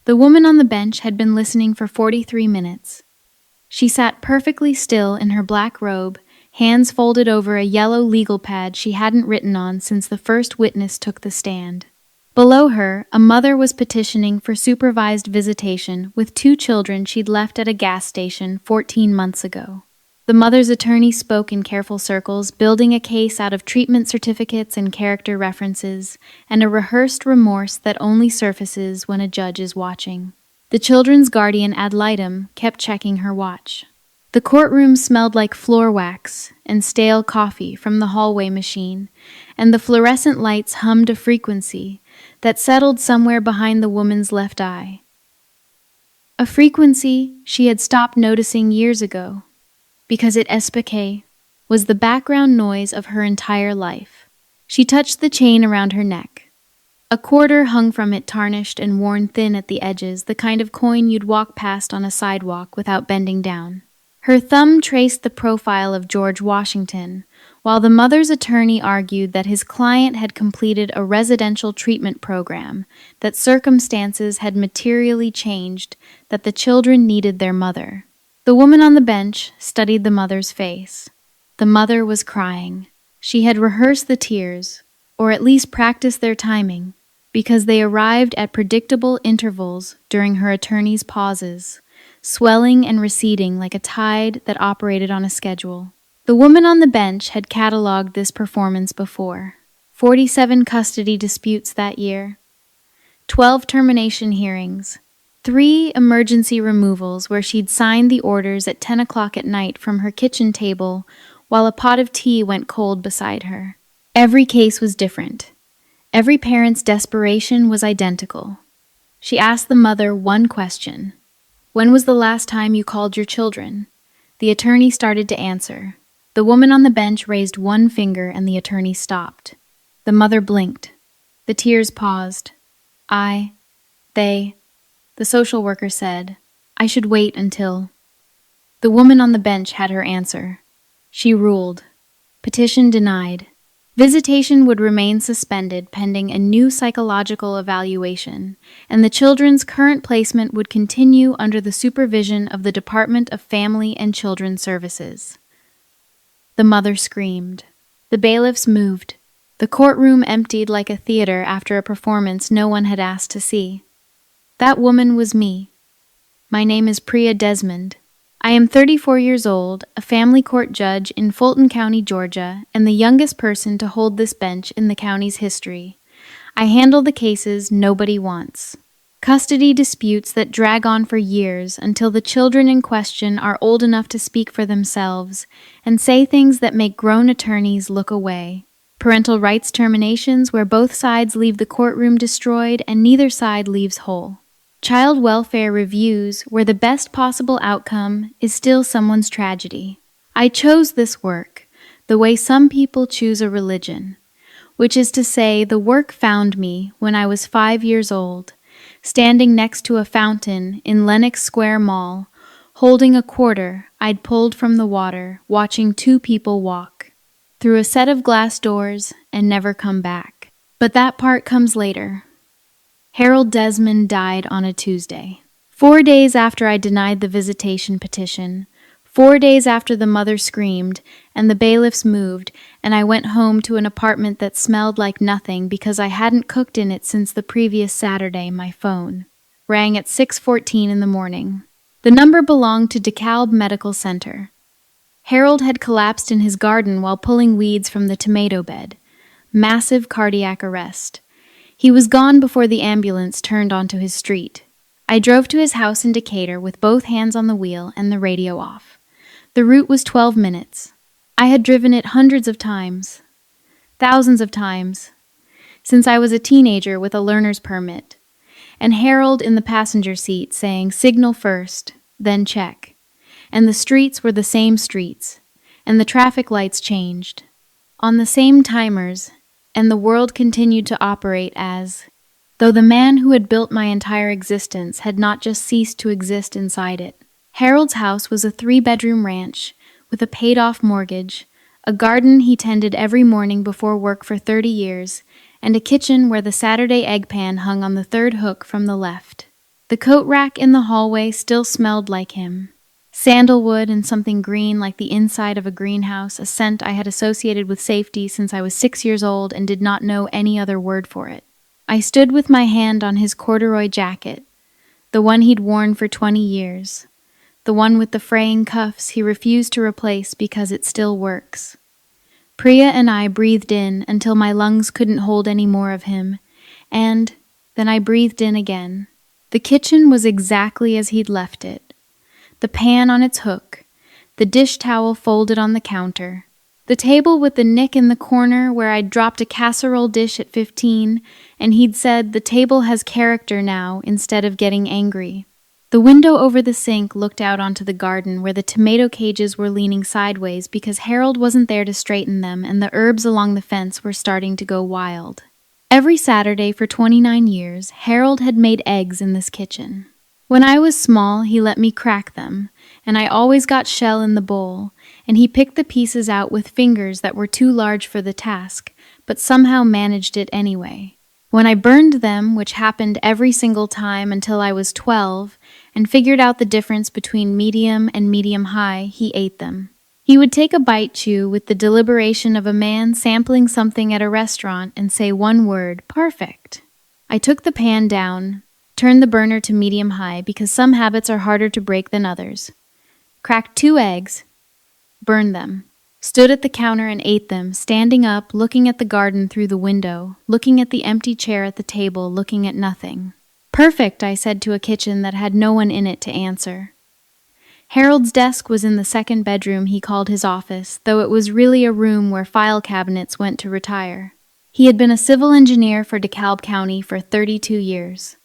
The woman on the bench had been listening for 43 minutes. She sat perfectly still in her black robe, hands folded over a yellow legal pad she hadn't written on since the first witness took the stand. Below her, a mother was petitioning for supervised visitation with 2 children she'd left at a gas station 14 months ago. The mother's attorney spoke in careful circles, building a case out of treatment certificates and character references, and a rehearsed remorse that only surfaces when a judge is watching. The children's guardian ad litem kept checking her watch. The courtroom smelled like floor wax and stale coffee from the hallway machine, and the fluorescent lights hummed a frequency that settled somewhere behind the woman's left eye. A frequency she had stopped noticing years ago, because it was the background noise of her entire life. She touched the chain around her neck. A quarter hung from it, tarnished and worn thin at the edges, the kind of coin you'd walk past on a sidewalk without bending down. Her thumb traced the profile of George Washington, while the mother's attorney argued that his client had completed a residential treatment program, that circumstances had materially changed, that the children needed their mother. The woman on the bench studied the mother's face. The mother was crying. She had rehearsed the tears, or at least practiced their timing, because they arrived at predictable intervals during her attorney's pauses, swelling and receding like a tide that operated on a schedule. The woman on the bench had cataloged this performance before. 47 custody disputes that year, 12 termination hearings, 3 emergency removals where she'd signed the orders at 10 o'clock at night from her kitchen table while a pot of tea went cold beside her. Every case was different. Every parent's desperation was identical. She asked the mother one question. "When was the last time you called your children?" The attorney started to answer. The woman on the bench raised one finger and the attorney stopped. The mother blinked. The tears paused. They, the social worker said, "I should wait until..." The woman on the bench had her answer. She ruled. Petition denied. Visitation would remain suspended pending a new psychological evaluation, and the children's current placement would continue under the supervision of the Department of Family and Children Services. The mother screamed. The bailiffs moved. The courtroom emptied like a theater after a performance no one had asked to see. That woman was me. My name is Priya Desmond. I am 34 years old, a family court judge in Fulton County, Georgia, and the youngest person to hold this bench in the county's history. I handle the cases nobody wants. Custody disputes that drag on for years until the children in question are old enough to speak for themselves and say things that make grown attorneys look away. Parental rights terminations where both sides leave the courtroom destroyed and neither side leaves whole. Child welfare reviews where the best possible outcome is still someone's tragedy. I chose this work the way some people choose a religion, which is to say the work found me when I was 5 years old, standing next to a fountain in Lenox Square Mall, holding a quarter I'd pulled from the water, watching 2 people walk through a set of glass doors and never come back. But that part comes later. Harold Desmond died on a Tuesday. 4 days after I denied the visitation petition, 4 days after the mother screamed and the bailiffs moved, and I went home to an apartment that smelled like nothing because I hadn't cooked in it since the previous Saturday, my phone rang at 6:14 in the morning. The number belonged to DeKalb Medical Center. Harold had collapsed in his garden while pulling weeds from the tomato bed. Massive cardiac arrest. He was gone before the ambulance turned onto his street. I drove to his house in Decatur with both hands on the wheel and the radio off. The route was 12 minutes. I had driven it hundreds of times, thousands of times, since I was a teenager with a learner's permit, and Harold in the passenger seat saying, "Signal first, then check." And the streets were the same streets, and the traffic lights changed on the same timers, and the world continued to operate as though the man who had built my entire existence had not just ceased to exist inside it. Harold's house was a 3-bedroom ranch with a paid-off mortgage, a garden he tended every morning before work for 30 years, and a kitchen where the Saturday egg pan hung on the 3rd hook from the left. The coat rack in the hallway still smelled like him. Sandalwood and something green like the inside of a greenhouse, a scent I had associated with safety since I was 6 years old and did not know any other word for it. I stood with my hand on his corduroy jacket, the one he'd worn for 20 years, the one with the fraying cuffs he refused to replace because it still works. Priya and I breathed in until my lungs couldn't hold any more of him, and then I breathed in again. The kitchen was exactly as he'd left it. The pan on its hook, the dish towel folded on the counter, the table with the nick in the corner where I'd dropped a casserole dish at 15, and he'd said the table has character now instead of getting angry. The window over the sink looked out onto the garden where the tomato cages were leaning sideways because Harold wasn't there to straighten them and the herbs along the fence were starting to go wild. Every Saturday for 29 years, Harold had made eggs in this kitchen. When I was small, he let me crack them, and I always got shell in the bowl, and he picked the pieces out with fingers that were too large for the task, but somehow managed it anyway. When I burned them, which happened every single time until I was 12, and figured out the difference between medium and medium-high, he ate them. He would take a bite chew with the deliberation of a man sampling something at a restaurant and say one word, "Perfect." I took the pan down, turned the burner to medium-high because some habits are harder to break than others. Cracked 2 eggs, burned them, stood at the counter and ate them, standing up, looking at the garden through the window, looking at the empty chair at the table, looking at nothing. "Perfect," I said to a kitchen that had no one in it to answer. Harold's desk was in the second bedroom he called his office, though it was really a room where file cabinets went to retire. He had been a civil engineer for DeKalb County for 32 years.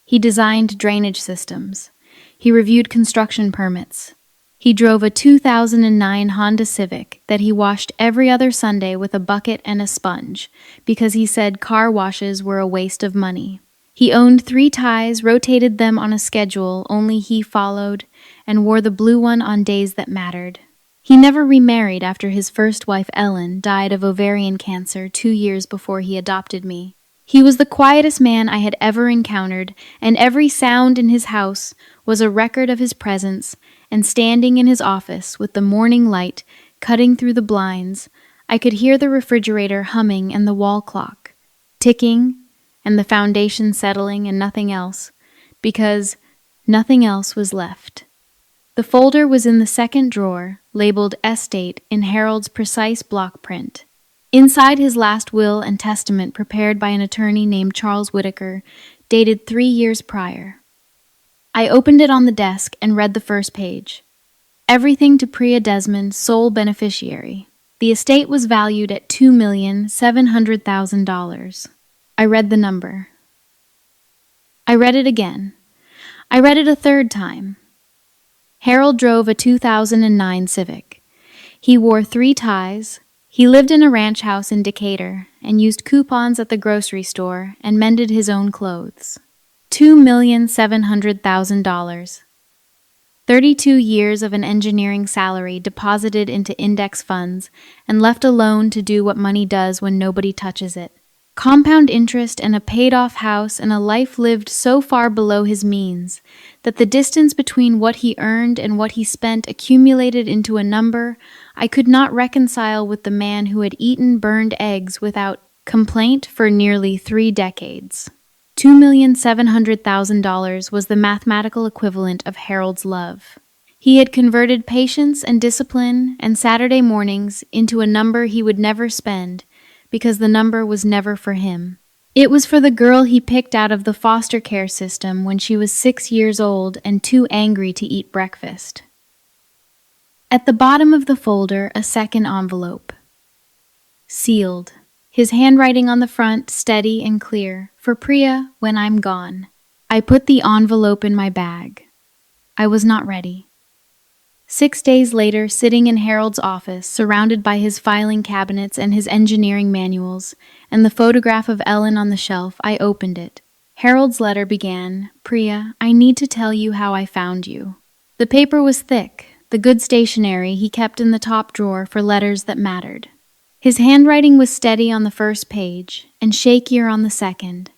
He designed drainage systems. He reviewed construction permits. He drove a 2009 Honda Civic that he washed every other Sunday with a bucket and a sponge because he said car washes were a waste of money. He owned 3 ties, rotated them on a schedule only he followed, and wore the blue one on days that mattered. He never remarried after his first wife, Ellen, died of ovarian cancer 2 years before he adopted me. He was the quietest man I had ever encountered, and every sound in his house was a record of his presence, and standing in his office with the morning light cutting through the blinds, I could hear the refrigerator humming and the wall clock ticking, and the foundation settling and nothing else, because nothing else was left. The folder was in the second drawer, labeled Estate in Harold's precise block print. Inside his last will and testament prepared by an attorney named Charles Whitaker, dated 3 years prior. I opened it on the desk and read the first page. Everything to Priya Desmond, sole beneficiary. The estate was valued at $2,700,000. I read the number. I read it again. I read it a third time. Harold drove a 2009 Civic. He wore 3 ties. He lived in a ranch house in Decatur and used coupons at the grocery store and mended his own clothes. $2,700,000. 32 years of an engineering salary deposited into index funds and left alone to do what money does when nobody touches it. Compound interest and a paid-off house and a life lived so far below his means that the distance between what he earned and what he spent accumulated into a number I could not reconcile with the man who had eaten burned eggs without complaint for nearly 3 decades. $2,700,000 was the mathematical equivalent of Harold's love. He had converted patience and discipline and Saturday mornings into a number he would never spend, because the number was never for him. It was for the girl he picked out of the foster care system when she was 6 years old and too angry to eat breakfast. At the bottom of the folder, a second envelope. Sealed. His handwriting on the front, steady and clear. For Priya, when I'm gone. I put the envelope in my bag. I was not ready. 6 days later, sitting in Harold's office, surrounded by his filing cabinets and his engineering manuals, and the photograph of Ellen on the shelf, I opened it. Harold's letter began, "Priya, I need to tell you how I found you." The paper was thick, the good stationery he kept in the top drawer for letters that mattered. His handwriting was steady on the first page, and shakier on the second,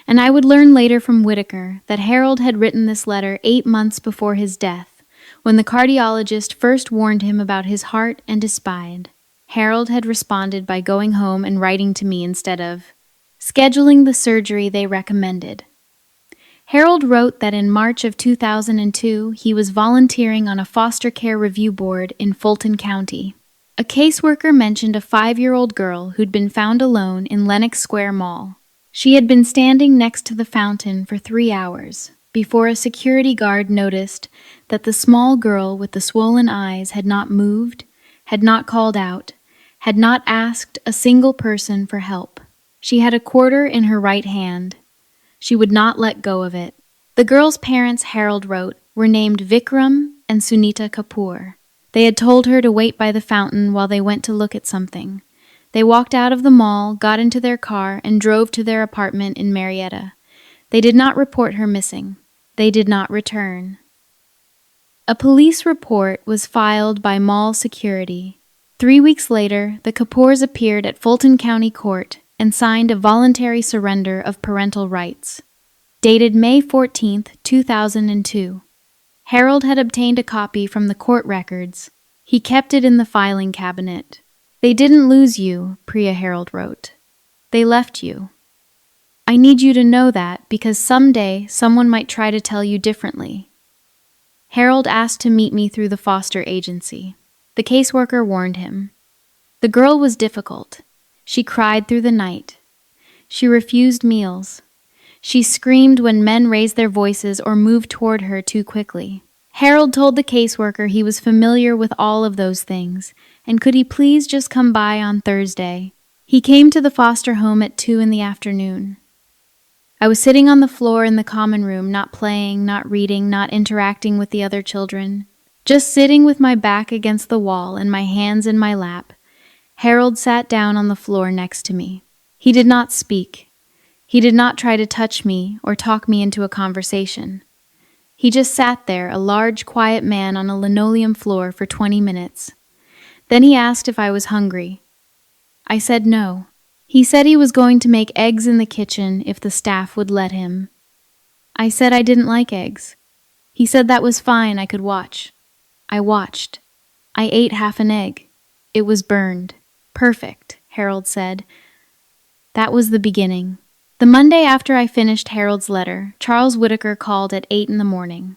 And I would learn later from Whitaker that Harold had written this letter 8 months before his death, when the cardiologist first warned him about his heart and his spine. Harold had responded by going home and writing to me instead of scheduling the surgery they recommended. Harold wrote that in March of 2002, he was volunteering on a foster care review board in Fulton County. A caseworker mentioned a 5-year-old girl who'd been found alone in Lenox Square Mall. She had been standing next to the fountain for 3 hours before a security guard noticed that the small girl with the swollen eyes had not moved, had not called out, had not asked a single person for help. She had a quarter in her right hand. She would not let go of it. The girl's parents, Harold wrote, were named Vikram and Sunita Kapoor. They had told her to wait by the fountain while they went to look at something. They walked out of the mall, got into their car, and drove to their apartment in Marietta. They did not report her missing. They did not return. A police report was filed by mall security. 3 weeks later, the Kapoors appeared at Fulton County Court and signed a voluntary surrender of parental rights. Dated May 14, 2002. Harold had obtained a copy from the court records. He kept it in the filing cabinet. They didn't lose you, Priya, Harold wrote. They left you. I need you to know that because someday someone might try to tell you differently. Harold asked to meet me through the foster agency. The caseworker warned him. The girl was difficult. She cried through the night. She refused meals. She screamed when men raised their voices or moved toward her too quickly. Harold told the caseworker he was familiar with all of those things, and could he please just come by on Thursday? He came to the foster home at 2 in the afternoon. I was sitting on the floor in the common room, not playing, not reading, not interacting with the other children, just sitting with my back against the wall and my hands in my lap. Harold sat down on the floor next to me. He did not speak. He did not try to touch me or talk me into a conversation. He just sat there, a large, quiet man on a linoleum floor for 20 minutes. Then he asked if I was hungry. I said no. He said he was going to make eggs in the kitchen if the staff would let him. I said I didn't like eggs. He said that was fine, I could watch. I watched. I ate half an egg. It was burned. Perfect, Harold said. That was the beginning. The Monday after I finished Harold's letter, Charles Whitaker called at 8 in the morning.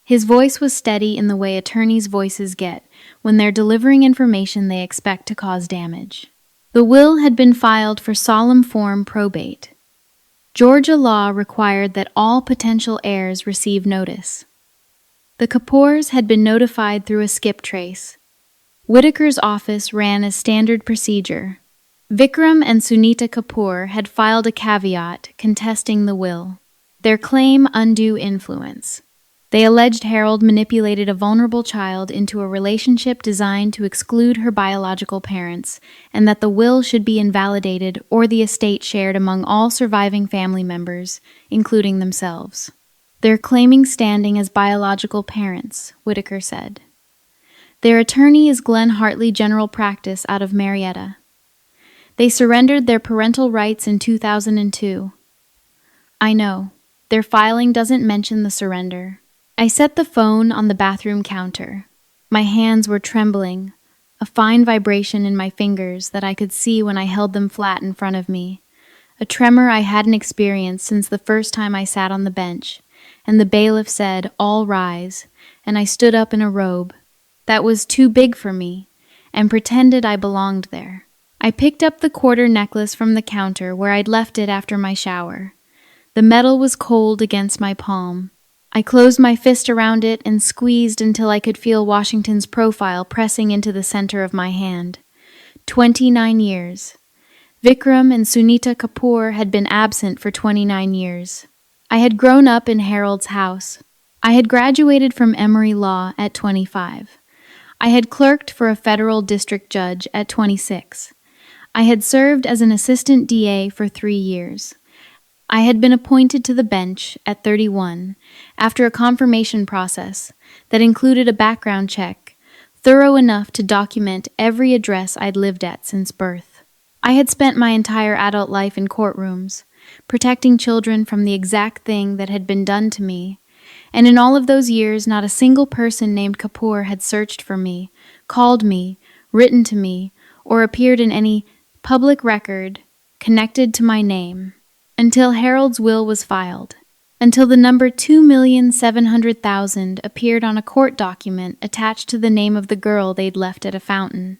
His voice was steady in the way attorneys' voices get when they're delivering information they expect to cause damage. The will had been filed for solemn form probate. Georgia law required that all potential heirs receive notice. The Kapoors had been notified through a skip trace. Whitaker's office ran as standard procedure. Vikram and Sunita Kapoor had filed a caveat contesting the will. Their claim undue influence. They alleged Harold manipulated a vulnerable child into a relationship designed to exclude her biological parents, and that the will should be invalidated or the estate shared among all surviving family members, including themselves. They're claiming standing as biological parents, Whitaker said. Their attorney is Glenn Hartley General Practice out of Marietta. They surrendered their parental rights in 2002. I know. Their filing doesn't mention the surrender. I set the phone on the bathroom counter. My hands were trembling, a fine vibration in my fingers that I could see when I held them flat in front of me, a tremor I hadn't experienced since the first time I sat on the bench, and the bailiff said, "All rise," and I stood up in a robe. That was too big for me, and pretended I belonged there. I picked up the quarter necklace from the counter where I'd left it after my shower. The metal was cold against my palm. I closed my fist around it and squeezed until I could feel Washington's profile pressing into the center of my hand. 29 years. Vikram and Sunita Kapoor had been absent for 29 years. I had grown up in Harold's house. I had graduated from Emory Law at 25. I had clerked for a federal district judge at 26. I had served as an assistant DA for 3 years. I had been appointed to the bench at 31 after a confirmation process that included a background check, thorough enough to document every address I'd lived at since birth. I had spent my entire adult life in courtrooms, protecting children from the exact thing that had been done to me. And in all of those years, not a single person named Kapoor had searched for me, called me, written to me, or appeared in any public record connected to my name, until Harold's will was filed, until the number 2,700,000 appeared on a court document attached to the name of the girl they'd left at a fountain.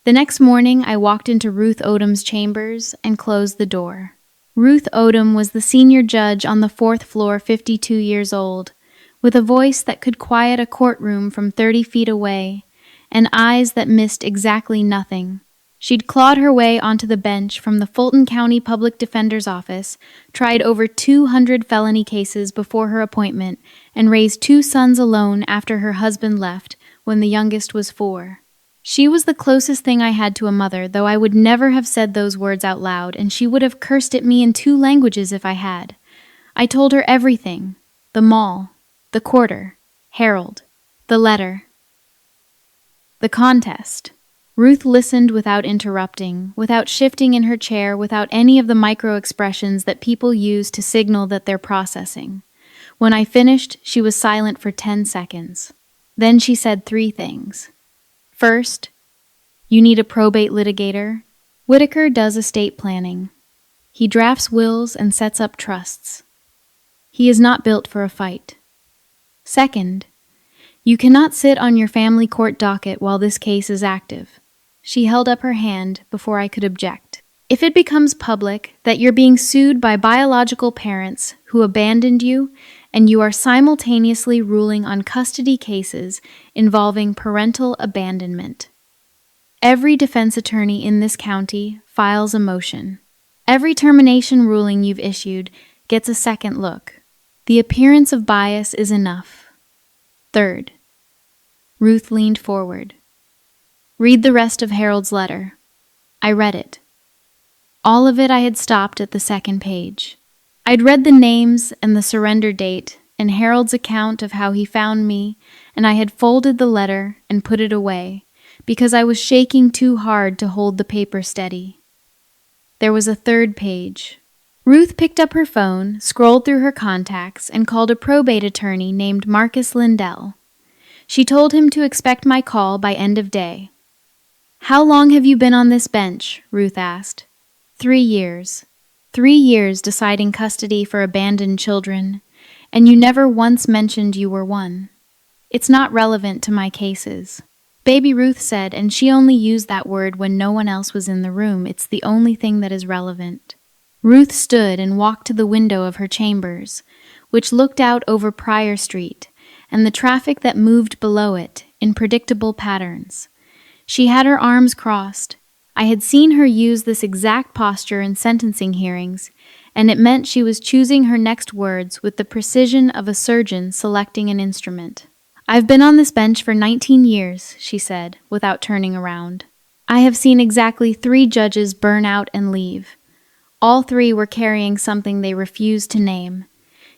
The next morning, I walked into Ruth Odom's chambers and closed the door. Ruth Odom was the senior judge on the fourth floor, 52 years old, with a voice that could quiet a courtroom from 30 feet away, and eyes that missed exactly nothing. She'd clawed her way onto the bench from the Fulton County Public Defender's Office, tried over 200 felony cases before her appointment, and raised 2 sons alone after her husband left when the youngest was 4. She was the closest thing I had to a mother, though I would never have said those words out loud, and she would have cursed at me in 2 languages if I had. I told her everything: the mall, the quarter, Harold, the letter, the contest. Ruth listened without interrupting, without shifting in her chair, without any of the micro-expressions that people use to signal that they're processing. When I finished, she was silent for 10 seconds. Then she said 3 things. First, you need a probate litigator. Whitaker does estate planning. He drafts wills and sets up trusts. He is not built for a fight. Second, you cannot sit on your family court docket while this case is active. She held up her hand before I could object. If it becomes public that you're being sued by biological parents who abandoned you, and you are simultaneously ruling on custody cases involving parental abandonment, every defense attorney in this county files a motion. Every termination ruling you've issued gets a second look. The appearance of bias is enough. Third, Ruth leaned forward. Read the rest of Harold's letter. I read it. All of it. I had stopped at the second page. I'd read the names and the surrender date and Harold's account of how he found me, and I had folded the letter and put it away because I was shaking too hard to hold the paper steady. There was a third page. Ruth picked up her phone, scrolled through her contacts, and called a probate attorney named Marcus Lindell. She told him to expect my call by end of day. How long have you been on this bench? Ruth asked. 3 years. 3 years deciding custody for abandoned children, and you never once mentioned you were one. It's not relevant to my cases. Baby Ruth said, and she only used that word when no one else was in the room. It's the only thing that is relevant. Ruth stood and walked to the window of her chambers, which looked out over Pryor Street, and the traffic that moved below it in predictable patterns. She had her arms crossed. I had seen her use this exact posture in sentencing hearings, and it meant she was choosing her next words with the precision of a surgeon selecting an instrument. I've been on this bench for 19 years, she said, without turning around. I have seen exactly 3 judges burn out and leave. All 3 were carrying something they refused to name.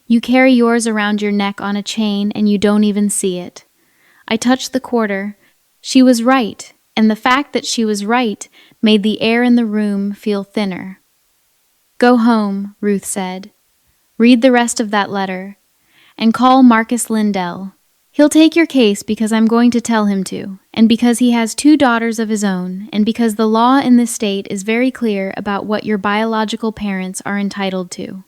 You carry yours around your neck on a chain and you don't even see it. I touched the quarter. She was right. And the fact that she was right made the air in the room feel thinner. Go home, Ruth said. Read the rest of that letter, and call Marcus Lindell. He'll take your case because I'm going to tell him to, and because he has 2 daughters of his own, and because the law in this state is very clear about what your biological parents are entitled to.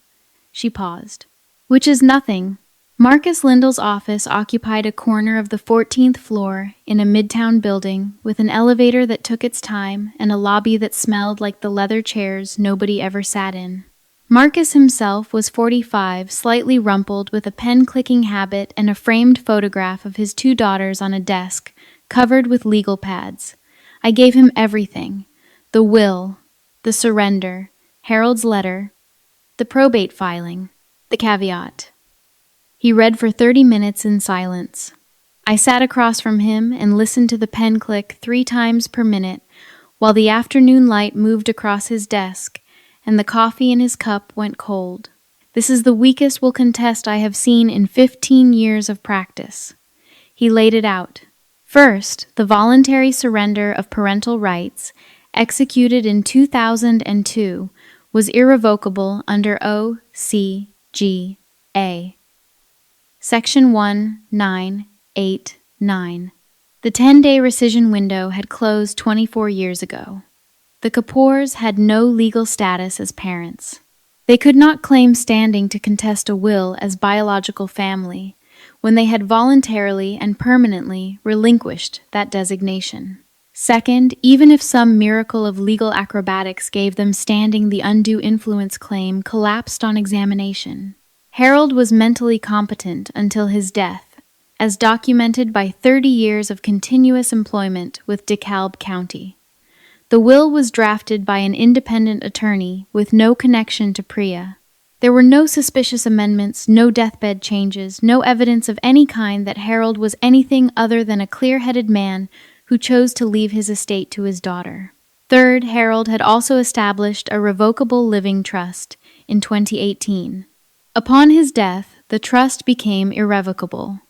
She paused. Which is nothing. Marcus Lindell's office occupied a corner of the 14th floor in a midtown building with an elevator that took its time and a lobby that smelled like the leather chairs nobody ever sat in. Marcus himself was 45, slightly rumpled, with a pen-clicking habit and a framed photograph of his 2 daughters on a desk, covered with legal pads. I gave him everything: the will, the surrender, Harold's letter, the probate filing, the caveat. He read for 30 minutes in silence. I sat across from him and listened to the pen click 3 times per minute while the afternoon light moved across his desk and the coffee in his cup went cold. This is the weakest will contest I have seen in 15 years of practice. He laid it out. First, the voluntary surrender of parental rights, executed in 2002, was irrevocable under OCGA. Section 1989. The 10-day rescission window had closed 24 years ago. The Kapoors had no legal status as parents. They could not claim standing to contest a will as biological family when they had voluntarily and permanently relinquished that designation. Second, even if some miracle of legal acrobatics gave them standing, the undue influence claim collapsed on examination. Harold was mentally competent until his death, as documented by 30 years of continuous employment with DeKalb County. The will was drafted by an independent attorney with no connection to Priya. There were no suspicious amendments, no deathbed changes, no evidence of any kind that Harold was anything other than a clear-headed man who chose to leave his estate to his daughter. Third, Harold had also established a revocable living trust in 2018. Upon his death, the trust became irrevocable.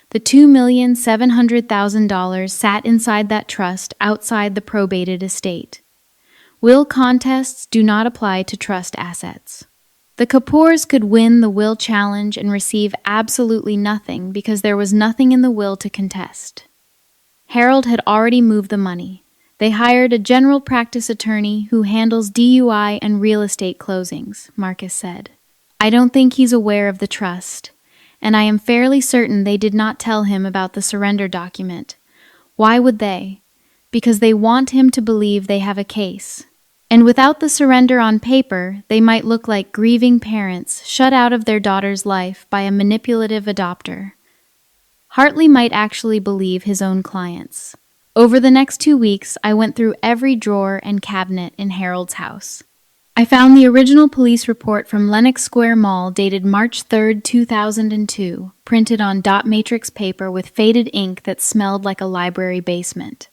The $2,700,000 sat inside that trust outside the probated estate. Will contests do not apply to trust assets. The Kapoors could win the will challenge and receive absolutely nothing because there was nothing in the will to contest. Harold had already moved the money. They hired a general practice attorney who handles DUI and real estate closings, Marcus said. I don't think he's aware of the trust, and I am fairly certain they did not tell him about the surrender document. Why would they? Because they want him to believe they have a case. And without the surrender on paper, they might look like grieving parents shut out of their daughter's life by a manipulative adopter. Hartley might actually believe his own clients. Over the next 2 weeks, I went through every drawer and cabinet in Harold's house. I found the original police report from Lenox Square Mall dated March 3, 2002, printed on dot matrix paper with faded ink that smelled like a library basement.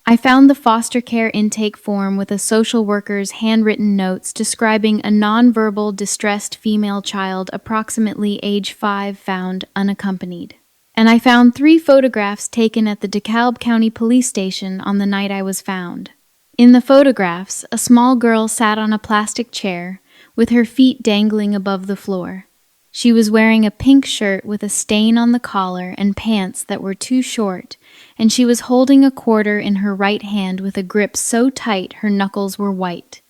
I found the foster care intake form with a social worker's handwritten notes describing a nonverbal, distressed female child approximately age 5 found unaccompanied. And I found 3 photographs taken at the DeKalb County Police Station on the night I was found. In the photographs, a small girl sat on a plastic chair, with her feet dangling above the floor. She was wearing a pink shirt with a stain on the collar and pants that were too short, and she was holding a quarter in her right hand with a grip so tight her knuckles were white.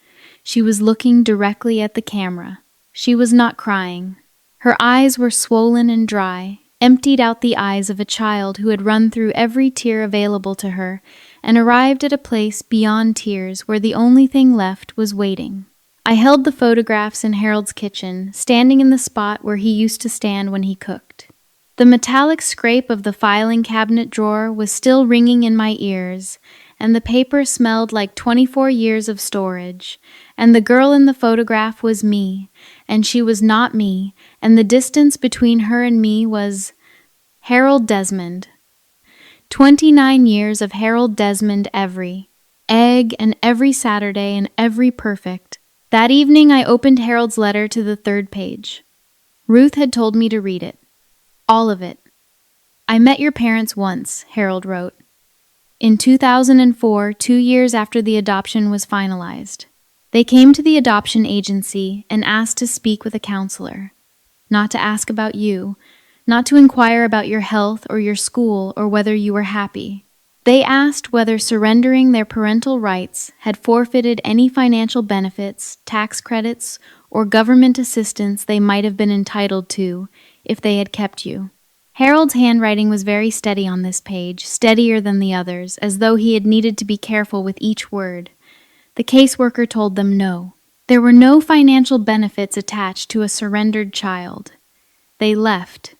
She was looking directly at the camera. She was not crying. Her eyes were swollen and dry, emptied out the eyes of a child who had run through every tear available to her and arrived at a place beyond tears where the only thing left was waiting. I held the photographs in Harold's kitchen, standing in the spot where he used to stand when he cooked. The metallic scrape of the filing cabinet drawer was still ringing in my ears, and the paper smelled like 24 years of storage, and the girl in the photograph was me, and she was not me, and the distance between her and me was Harold Desmond. 29 years of Harold Desmond every egg and every Saturday and every perfect. That evening I opened Harold's letter to the 3rd page. Ruth had told me to read it. All of it. I met your parents once, Harold wrote. In 2004, 2 years after the adoption was finalized. They came to the adoption agency and asked to speak with a counselor. Not to ask about you, not to inquire about your health or your school or whether you were happy. They asked whether surrendering their parental rights had forfeited any financial benefits, tax credits, or government assistance they might have been entitled to if they had kept you. Harold's handwriting was very steady on this page, steadier than the others, as though he had needed to be careful with each word. The caseworker told them no. There were no financial benefits attached to a surrendered child. They left.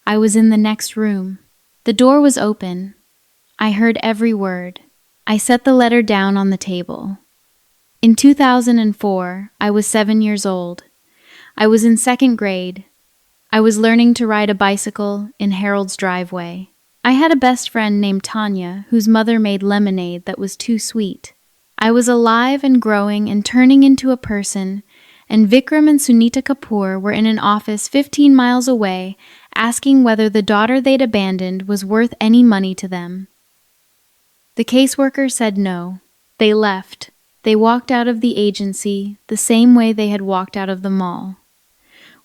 I was in the next room. The door was open. I heard every word. I set the letter down on the table. In 2004, I was 7 years old. I was in 2nd grade. I was learning to ride a bicycle in Harold's driveway. I had a best friend named Tanya, whose mother made lemonade that was too sweet. I was alive and growing and turning into a person, and Vikram and Sunita Kapoor were in an office 15 miles away asking whether the daughter they'd abandoned was worth any money to them. The caseworker said no. They left. They walked out of the agency the same way they had walked out of the mall,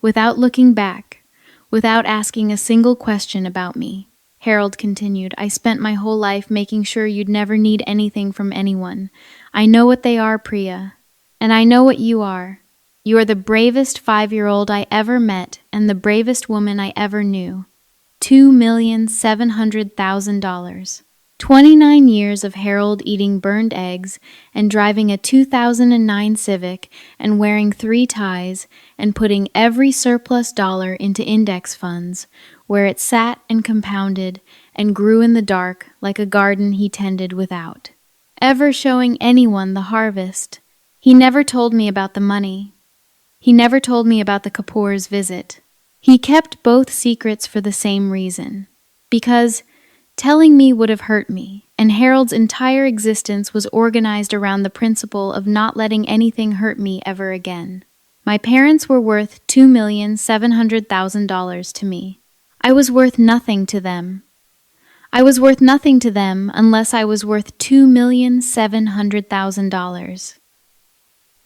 without looking back, without asking a single question about me. Harold continued, I spent my whole life making sure you'd never need anything from anyone. I know what they are, Priya. And I know what you are. You are the bravest 5-year-old I ever met and the bravest woman I ever knew. $2,700,000. 29 years of Harold eating burned eggs and driving a 2009 Civic and wearing 3 ties and putting every surplus dollar into index funds, where it sat and compounded and grew in the dark like a garden he tended without ever showing anyone the harvest. He never told me about the money. He never told me about the Kapoor's visit. He kept both secrets for the same reason. Because telling me would have hurt me, and Harold's entire existence was organized around the principle of not letting anything hurt me ever again. My parents were worth $2,700,000 to me. I was worth nothing to them. I was worth nothing to them unless I was worth $2,700,000.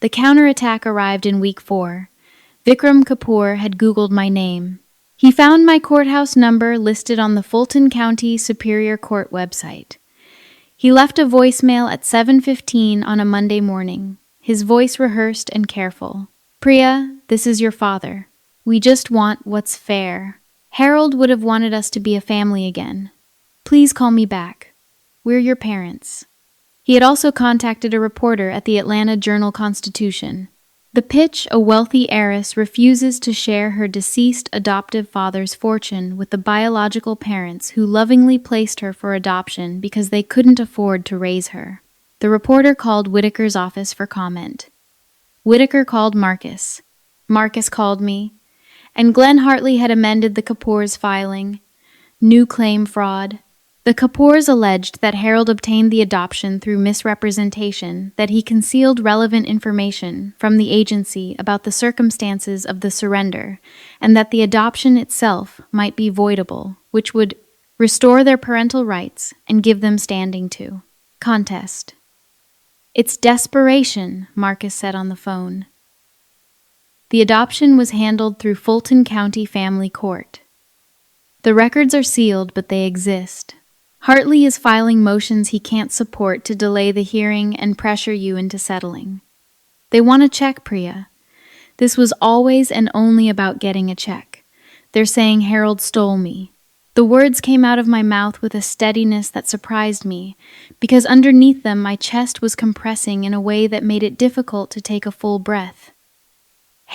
The counterattack arrived in week 4. Vikram Kapoor had Googled my name. He found my courthouse number listed on the Fulton County Superior Court website. He left a voicemail at 7:15 on a Monday morning, his voice rehearsed and careful. Priya, this is your father. We just want what's fair. Harold would have wanted us to be a family again. Please call me back. We're your parents. He had also contacted a reporter at the Atlanta Journal-Constitution. The pitch, a wealthy heiress refuses to share her deceased adoptive father's fortune with the biological parents who lovingly placed her for adoption because they couldn't afford to raise her. The reporter called Whitaker's office for comment. Whitaker called Marcus. Marcus called me. And Glenn Hartley had amended the Kapoor's filing. New claim fraud. The Kapoors alleged that Harold obtained the adoption through misrepresentation, that he concealed relevant information from the agency about the circumstances of the surrender, and that the adoption itself might be voidable, which would restore their parental rights and give them standing to contest. It's desperation, Marcus said on the phone. The adoption was handled through Fulton County Family Court. The records are sealed, but they exist. Hartley is filing motions he can't support to delay the hearing and pressure you into settling. They want a check, Priya. This was always and only about getting a check. They're saying Harold stole me. The words came out of my mouth with a steadiness that surprised me, because underneath them my chest was compressing in a way that made it difficult to take a full breath.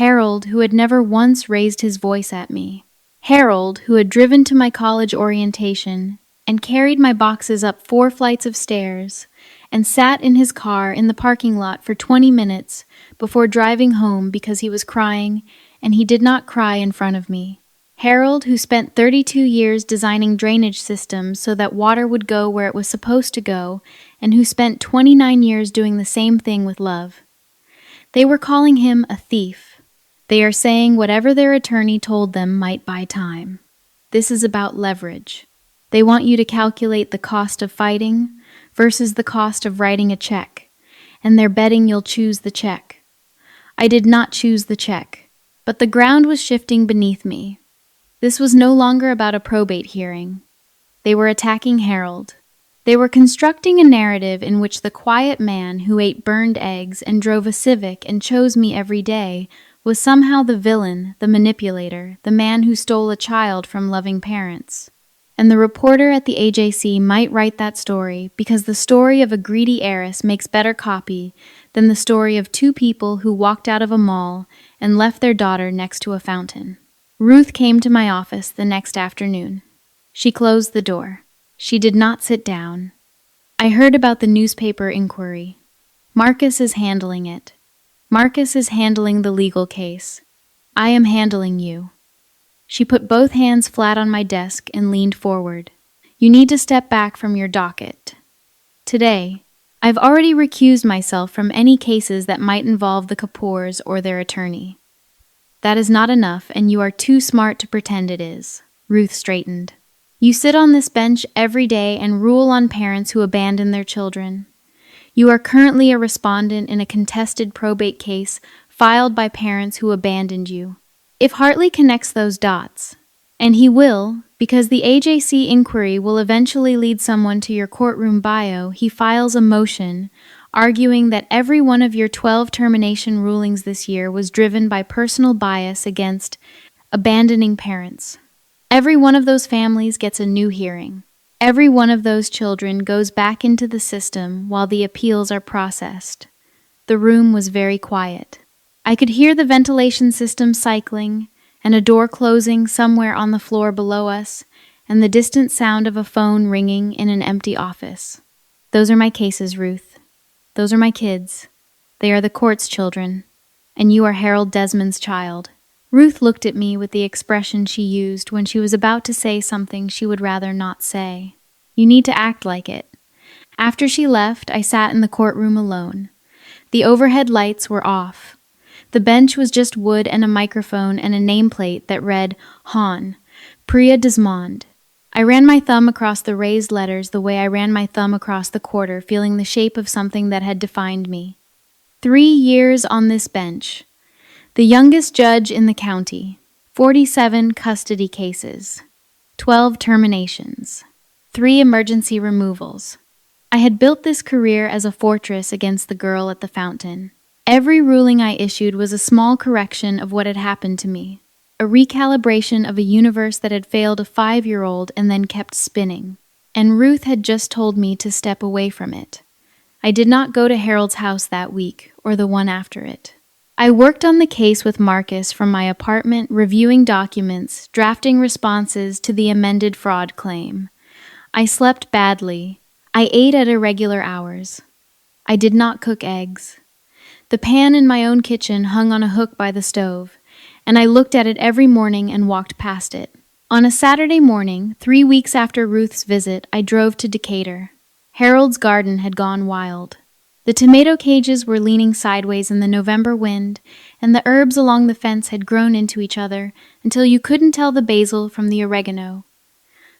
Harold, who had never once raised his voice at me. Harold, who had driven to my college orientation and carried my boxes up 4 flights of stairs, and sat in his car in the parking lot for 20 minutes before driving home because he was crying, and he did not cry in front of me. Harold, who spent 32 years designing drainage systems so that water would go where it was supposed to go, and who spent 29 years doing the same thing with love. They were calling him a thief. They are saying whatever their attorney told them might buy time. This is about leverage. They want you to calculate the cost of fighting versus the cost of writing a check, and they're betting you'll choose the check. I did not choose the check, but the ground was shifting beneath me. This was no longer about a probate hearing. They were attacking Harold. They were constructing a narrative in which the quiet man who ate burned eggs and drove a Civic and chose me every day was somehow the villain, the manipulator, the man who stole a child from loving parents. And the reporter at the AJC might write that story because the story of a greedy heiress makes better copy than the story of 2 people who walked out of a mall and left their daughter next to a fountain. Ruth came to my office the next afternoon. She closed the door. She did not sit down. I heard about the newspaper inquiry. Marcus is handling it. Marcus is handling the legal case. I am handling you. She put both hands flat on my desk and leaned forward. You need to step back from your docket. Today, I've already recused myself from any cases that might involve the Kapoors or their attorney. That is not enough, and you are too smart to pretend it is. Ruth straightened. You sit on this bench every day and rule on parents who abandon their children. You are currently a respondent in a contested probate case filed by parents who abandoned you. If Hartley connects those dots, and he will, because the AJC inquiry will eventually lead someone to your courtroom bio, he files a motion arguing that every one of your 12 termination rulings this year was driven by personal bias against abandoning parents. Every one of those families gets a new hearing. Every one of those children goes back into the system while the appeals are processed. The room was very quiet. I could hear the ventilation system cycling, and a door closing somewhere on the floor below us, and the distant sound of a phone ringing in an empty office. Those are my cases, Ruth. Those are my kids. They are the court's children, and you are Harold Desmond's child. Ruth looked at me with the expression she used when she was about to say something she would rather not say. You need to act like it. After she left, I sat in the courtroom alone. The overhead lights were off. The bench was just wood and a microphone and a nameplate that read, Han, Priya Desmond. I ran my thumb across the raised letters the way I ran my thumb across the quarter, feeling the shape of something that had defined me. 3 years on this bench. The youngest judge in the county. 47 custody cases. 12 terminations. 3 emergency removals. I had built this career as a fortress against the girl at the fountain. Every ruling I issued was a small correction of what had happened to me. A recalibration of a universe that had failed a 5-year-old and then kept spinning. And Ruth had just told me to step away from it. I did not go to Harold's house that week, or the one after it. I worked on the case with Marcus from my apartment, reviewing documents, drafting responses to the amended fraud claim. I slept badly. I ate at irregular hours. I did not cook eggs. The pan in my own kitchen hung on a hook by the stove, and I looked at it every morning and walked past it. On a Saturday morning, 3 weeks after Ruth's visit, I drove to Decatur. Harold's garden had gone wild. The tomato cages were leaning sideways in the November wind, and the herbs along the fence had grown into each other until you couldn't tell the basil from the oregano.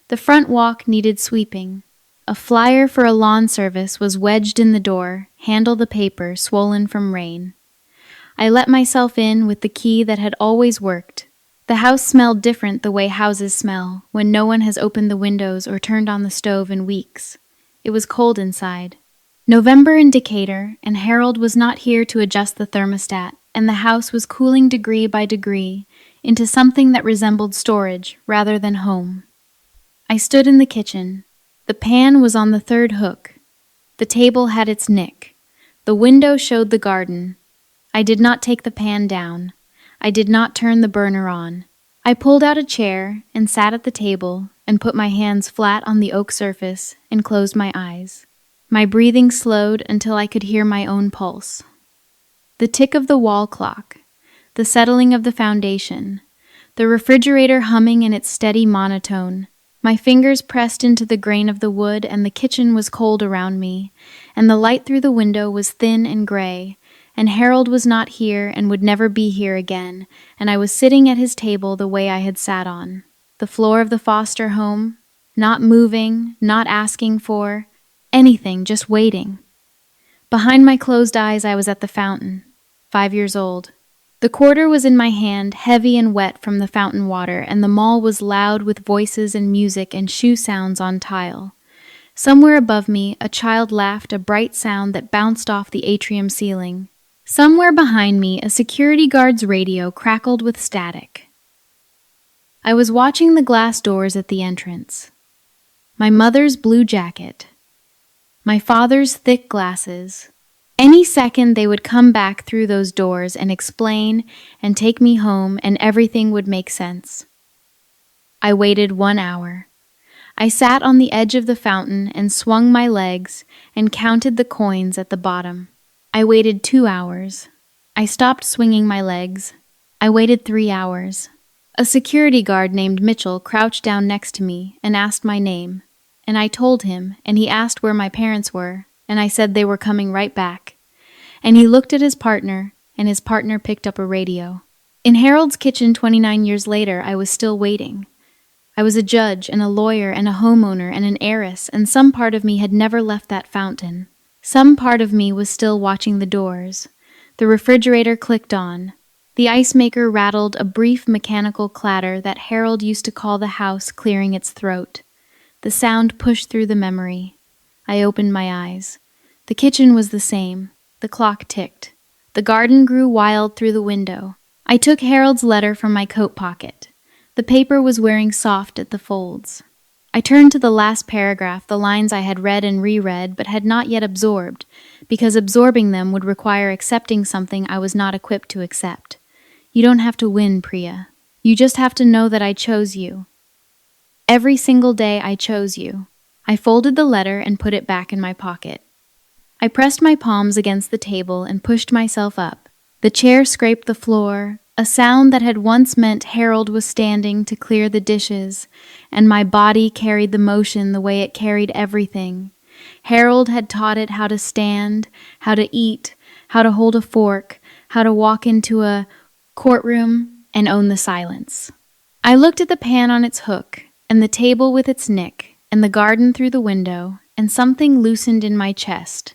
The front walk needed sweeping. A flyer for a lawn service was wedged in the door, handle the paper, swollen from rain. I let myself in with the key that had always worked. The house smelled different the way houses smell when no one has opened the windows or turned on the stove in weeks. It was cold inside. November in Decatur, and Harold was not here to adjust the thermostat, and the house was cooling degree by degree into something that resembled storage rather than home. I stood in the kitchen. The pan was on the 3rd hook. The table had its nick. The window showed the garden. I did not take the pan down. I did not turn the burner on. I pulled out a chair and sat at the table and put my hands flat on the oak surface and closed my eyes. My breathing slowed until I could hear my own pulse. The tick of the wall clock, the settling of the foundation, the refrigerator humming in its steady monotone. My fingers pressed into the grain of the wood, and the kitchen was cold around me, and the light through the window was thin and gray, and Harold was not here and would never be here again, and I was sitting at his table the way I had sat on. The floor of the foster home, not moving, not asking for anything, just waiting. Behind my closed eyes, I was at the fountain, 5 years old. The quarter was in my hand, heavy and wet from the fountain water, and the mall was loud with voices and music and shoe sounds on tile. Somewhere above me, a child laughed, a bright sound that bounced off the atrium ceiling. Somewhere behind me, a security guard's radio crackled with static. I was watching the glass doors at the entrance. My mother's blue jacket. My father's thick glasses. Any second they would come back through those doors and explain and take me home, and everything would make sense. I waited 1 hour. I sat on the edge of the fountain and swung my legs and counted the coins at the bottom. I waited 2 hours. I stopped swinging my legs. I waited 3 hours. A security guard named Mitchell crouched down next to me and asked my name, and I told him, and he asked where my parents were, and I said they were coming right back. And he looked at his partner, and his partner picked up a radio. In Harold's kitchen 29 years later, I was still waiting. I was a judge and a lawyer and a homeowner and an heiress, and some part of me had never left that fountain. Some part of me was still watching the doors. The refrigerator clicked on. The ice maker rattled a brief mechanical clatter that Harold used to call the house clearing its throat. The sound pushed through the memory. I opened my eyes. The kitchen was the same. The clock ticked. The garden grew wild through the window. I took Harold's letter from my coat pocket. The paper was wearing soft at the folds. I turned to the last paragraph, the lines I had read and reread but had not yet absorbed, because absorbing them would require accepting something I was not equipped to accept. You don't have to win, Priya. You just have to know that I chose you. Every single day I chose you. I folded the letter and put it back in my pocket. I pressed my palms against the table and pushed myself up. The chair scraped the floor, a sound that had once meant Harold was standing to clear the dishes, and my body carried the motion the way it carried everything. Harold had taught it how to stand, how to eat, how to hold a fork, how to walk into a courtroom and own the silence. I looked at the pan on its hook, and the table with its nick, and the garden through the window, and something loosened in my chest.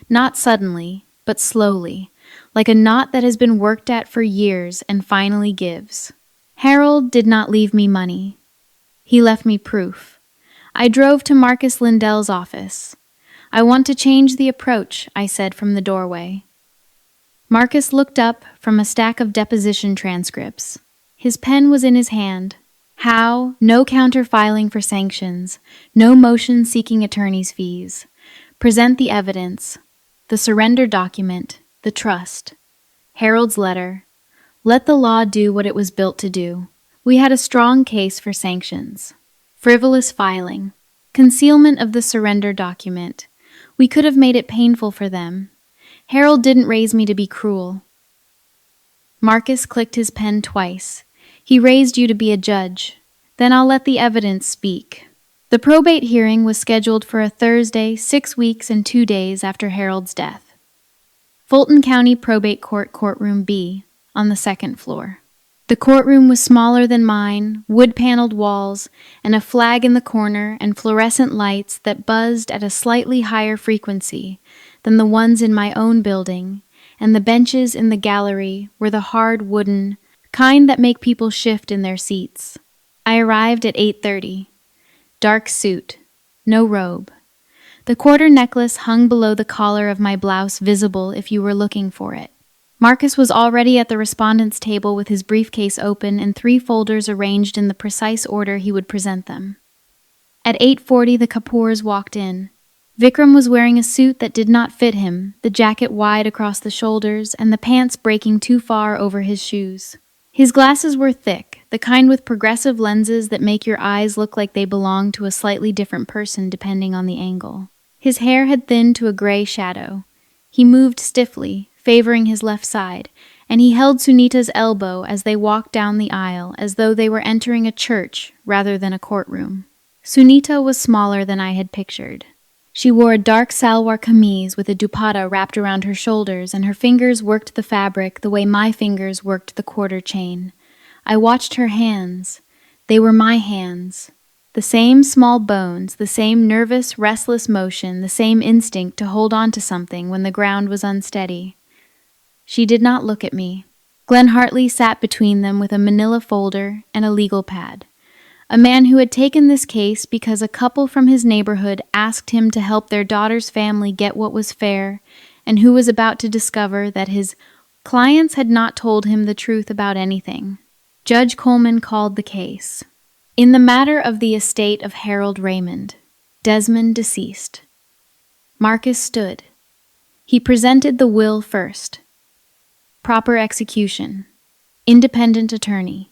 Not suddenly, but slowly, like a knot that has been worked at for years and finally gives. Harold did not leave me money. He left me proof. I drove to Marcus Lindell's office. I want to change the approach, I said from the doorway. Marcus looked up from a stack of deposition transcripts. His pen was in his hand. How? No counter-filing for sanctions. No motion seeking attorney's fees. Present the evidence. The surrender document. The trust. Harold's letter. Let the law do what it was built to do. We had a strong case for sanctions. Frivolous filing. Concealment of the surrender document. We could have made it painful for them. Harold didn't raise me to be cruel. Marcus clicked his pen twice. He raised you to be a judge. Then I'll let the evidence speak. The probate hearing was scheduled for a Thursday, 6 weeks and 2 days after Harold's death. Fulton County Probate Court Courtroom B, on the second floor. The courtroom was smaller than mine, wood-paneled walls, and a flag in the corner and fluorescent lights that buzzed at a slightly higher frequency than the ones in my own building, and the benches in the gallery were the hard wooden, kind that make people shift in their seats. I arrived at 8:30. Dark suit. No robe. The quarter necklace hung below the collar of my blouse, visible if you were looking for it. Marcus was already at the respondent's table with his briefcase open and 3 folders arranged in the precise order he would present them. At 8:40, the Kapoors walked in. Vikram was wearing a suit that did not fit him, the jacket wide across the shoulders and the pants breaking too far over his shoes. His glasses were thick, the kind with progressive lenses that make your eyes look like they belong to a slightly different person depending on the angle. His hair had thinned to a gray shadow. He moved stiffly, favoring his left side, and he held Sunita's elbow as they walked down the aisle as though they were entering a church rather than a courtroom. Sunita was smaller than I had pictured. She wore a dark salwar kameez with a dupatta wrapped around her shoulders, and her fingers worked the fabric the way my fingers worked the quarter chain. I watched her hands. They were my hands. The same small bones, the same nervous, restless motion, the same instinct to hold on to something when the ground was unsteady. She did not look at me. Glenn Hartley sat between them with a manila folder and a legal pad. A man who had taken this case because a couple from his neighborhood asked him to help their daughter's family get what was fair, and who was about to discover that his clients had not told him the truth about anything. Judge Coleman called the case. In the matter of the estate of Harold Raymond, Desmond deceased. Marcus stood. He presented the will first. Proper execution. Independent attorney.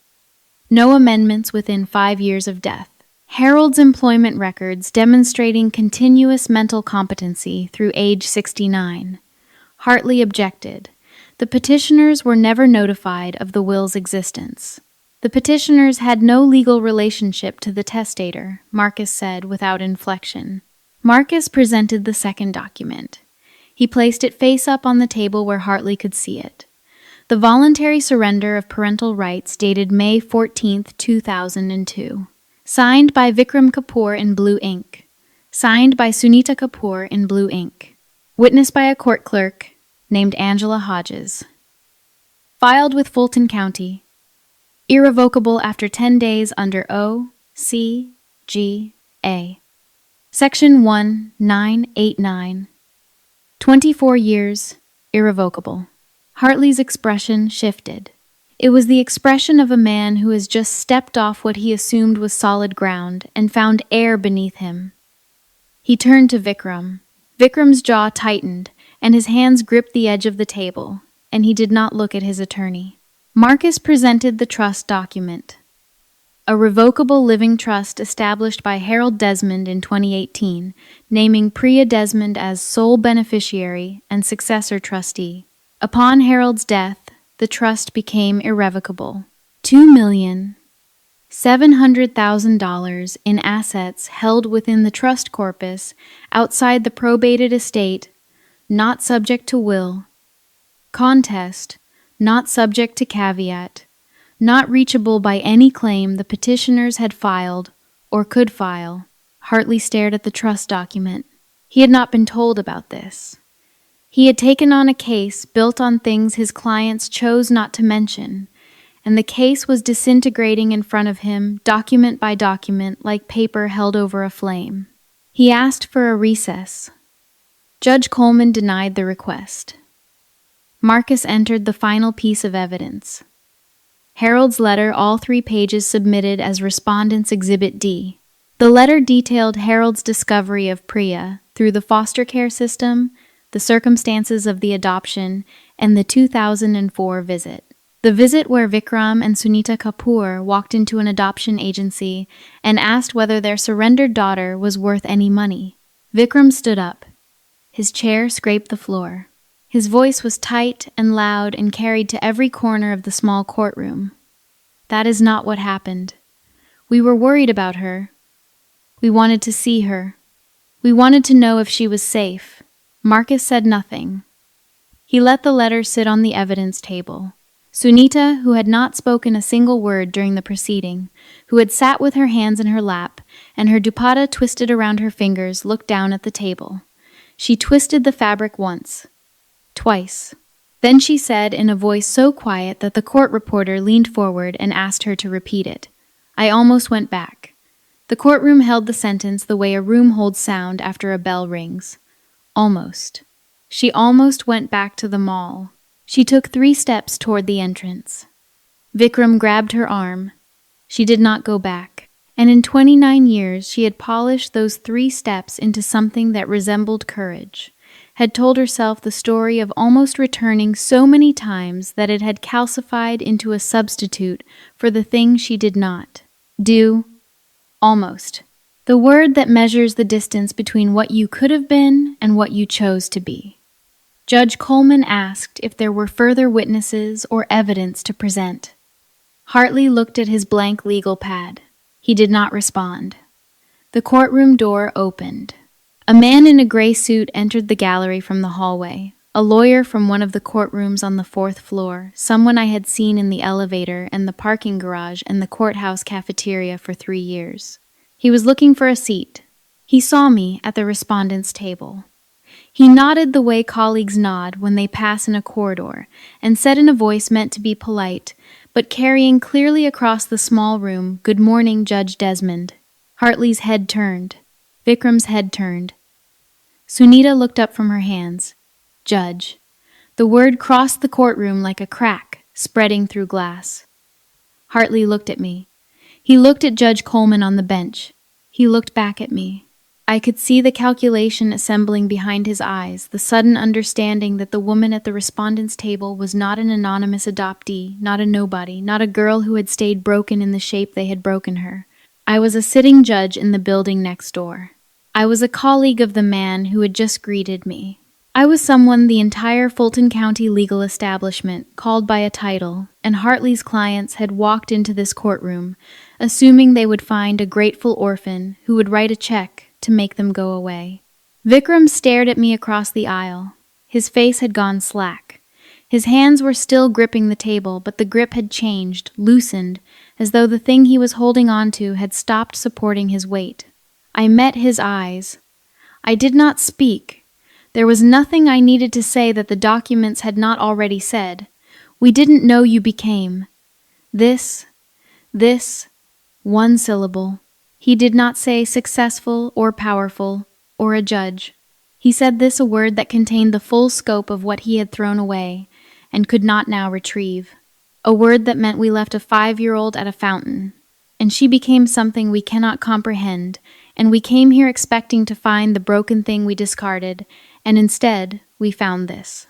No amendments within 5 years of death. Harold's employment records demonstrating continuous mental competency through age 69. Hartley objected. The petitioners were never notified of the will's existence. The petitioners had no legal relationship to the testator, Marcus said without inflection. Marcus presented the second document. He placed it face up on the table where Hartley could see it. The voluntary surrender of parental rights dated May 14, 2002. Signed by Vikram Kapoor in blue ink. Signed by Sunita Kapoor in blue ink. Witnessed by a court clerk named Angela Hodges. Filed with Fulton County. Irrevocable after 10 days under O, C, G, A. Section 1989. 24 years, irrevocable. Hartley's expression shifted. It was the expression of a man who has just stepped off what he assumed was solid ground and found air beneath him. He turned to Vikram. Vikram's jaw tightened, and his hands gripped the edge of the table, and he did not look at his attorney. Marcus presented the trust document. A revocable living trust established by Harold Desmond in 2018, naming Priya Desmond as sole beneficiary and successor trustee. Upon Harold's death, the trust became irrevocable. $2,700,000 in assets held within the trust corpus outside the probated estate, not subject to will. Contest, not subject to caveat. Not reachable by any claim the petitioners had filed or could file. Hartley stared at the trust document. He had not been told about this. He had taken on a case built on things his clients chose not to mention, and the case was disintegrating in front of him, document by document, like paper held over a flame. He asked for a recess. Judge Coleman denied the request. Marcus entered the final piece of evidence. Harold's letter, all 3 pages submitted as Respondent's Exhibit D. The letter detailed Harold's discovery of Priya through the foster care system, the circumstances of the adoption, and the 2004 visit. The visit where Vikram and Sunita Kapoor walked into an adoption agency and asked whether their surrendered daughter was worth any money. Vikram stood up. His chair scraped the floor. His voice was tight and loud and carried to every corner of the small courtroom. That is not what happened. We were worried about her. We wanted to see her. We wanted to know if she was safe. Marcus said nothing. He let the letter sit on the evidence table. Sunita, who had not spoken a single word during the proceeding, who had sat with her hands in her lap and her dupatta twisted around her fingers, looked down at the table. She twisted the fabric once. Twice. Then she said in a voice so quiet that the court reporter leaned forward and asked her to repeat it. I almost went back. The courtroom held the sentence the way a room holds sound after a bell rings. Almost. She almost went back to the mall. She took 3 steps toward the entrance. Vikram grabbed her arm. She did not go back. And in 29 years, she had polished those 3 steps into something that resembled courage. Had told herself the story of almost returning so many times that it had calcified into a substitute for the thing she did not do. Almost. The word that measures the distance between what you could have been and what you chose to be. Judge Coleman asked if there were further witnesses or evidence to present. Hartley looked at his blank legal pad. He did not respond. The courtroom door opened. A man in a gray suit entered the gallery from the hallway, a lawyer from one of the courtrooms on the 4th floor, someone I had seen in the elevator and the parking garage and the courthouse cafeteria for 3 years. He was looking for a seat. He saw me at the respondent's table. He nodded the way colleagues nod when they pass in a corridor, and said in a voice meant to be polite, but carrying clearly across the small room, "Good morning, Judge Desmond." Hartley's head turned. Vikram's head turned. Sunita looked up from her hands. Judge. The word crossed the courtroom like a crack, spreading through glass. Hartley looked at me. He looked at Judge Coleman on the bench. He looked back at me. I could see the calculation assembling behind his eyes, the sudden understanding that the woman at the respondent's table was not an anonymous adoptee, not a nobody, not a girl who had stayed broken in the shape they had broken her. I was a sitting judge in the building next door. I was a colleague of the man who had just greeted me. I was someone the entire Fulton County legal establishment called by a title, and Hartley's clients had walked into this courtroom, assuming they would find a grateful orphan who would write a check to make them go away. Vikram stared at me across the aisle. His face had gone slack. His hands were still gripping the table, but the grip had changed, loosened, as though the thing he was holding on to had stopped supporting his weight. I met his eyes. I did not speak. There was nothing I needed to say that the documents had not already said. We didn't know you became. This, one syllable. He did not say successful or powerful or a judge. He said this, a word that contained the full scope of what he had thrown away and could not now retrieve. A word that meant we left a 5-year-old at a fountain, and she became something we cannot comprehend, and we came here expecting to find the broken thing we discarded, and instead we found this.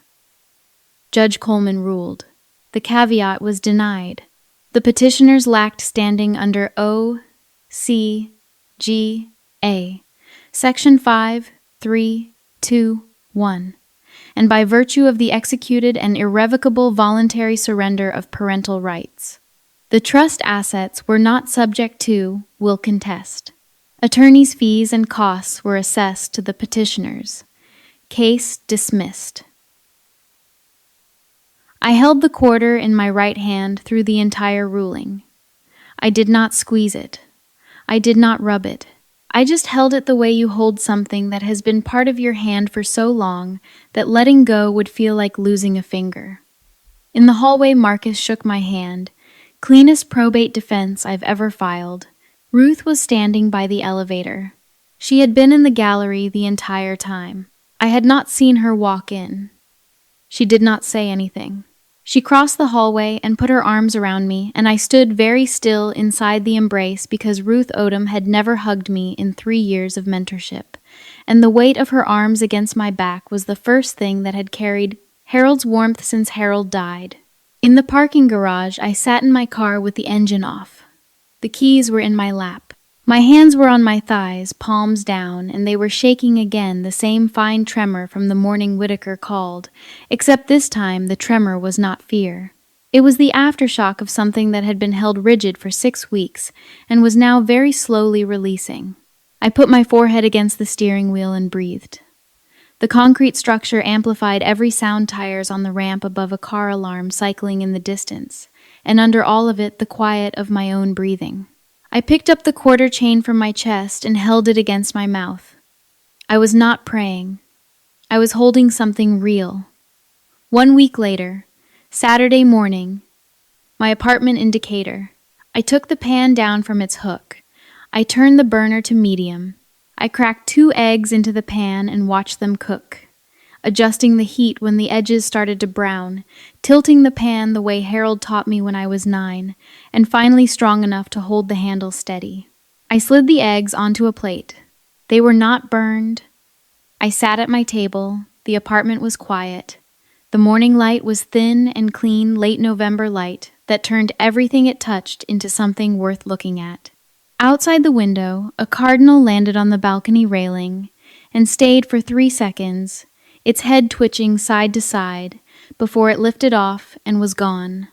Judge Coleman ruled. The caveat was denied. The petitioners lacked standing under O.C.G.A. Section 5.3.2.1, and by virtue of the executed and irrevocable voluntary surrender of parental rights. The trust assets were not subject to will contest. Attorneys' fees and costs were assessed to the petitioners. Case dismissed. I held the quarter in my right hand through the entire ruling. I did not squeeze it. I did not rub it. I just held it the way you hold something that has been part of your hand for so long that letting go would feel like losing a finger. In the hallway, Marcus shook my hand. Cleanest probate defense I've ever filed. Ruth was standing by the elevator. She had been in the gallery the entire time. I had not seen her walk in. She did not say anything. She crossed the hallway and put her arms around me, and I stood very still inside the embrace because Ruth Odom had never hugged me in 3 years of mentorship, and the weight of her arms against my back was the first thing that had carried Harold's warmth since Harold died. In the parking garage, I sat in my car with the engine off. The keys were in my lap. My hands were on my thighs, palms down, and they were shaking again, the same fine tremor from the morning Whitaker called, except this time the tremor was not fear. It was the aftershock of something that had been held rigid for 6 weeks and was now very slowly releasing. I put my forehead against the steering wheel and breathed. The concrete structure amplified every sound, tires on the ramp above, a car alarm cycling in the distance, and under all of it the quiet of my own breathing. I picked up the quarter chain from my chest and held it against my mouth. I was not praying. I was holding something real. 1 week later, Saturday morning, my apartment in Decatur. I took the pan down from its hook. I turned the burner to medium. I cracked 2 eggs into the pan and watched them cook, adjusting the heat when the edges started to brown, tilting the pan the way Harold taught me when I was 9, and finally strong enough to hold the handle steady. I slid the eggs onto a plate. They were not burned. I sat at my table. The apartment was quiet. The morning light was thin and clean, late November light that turned everything it touched into something worth looking at. Outside the window, a cardinal landed on the balcony railing and stayed for 3 seconds, its head twitching side to side, before it lifted off and was gone.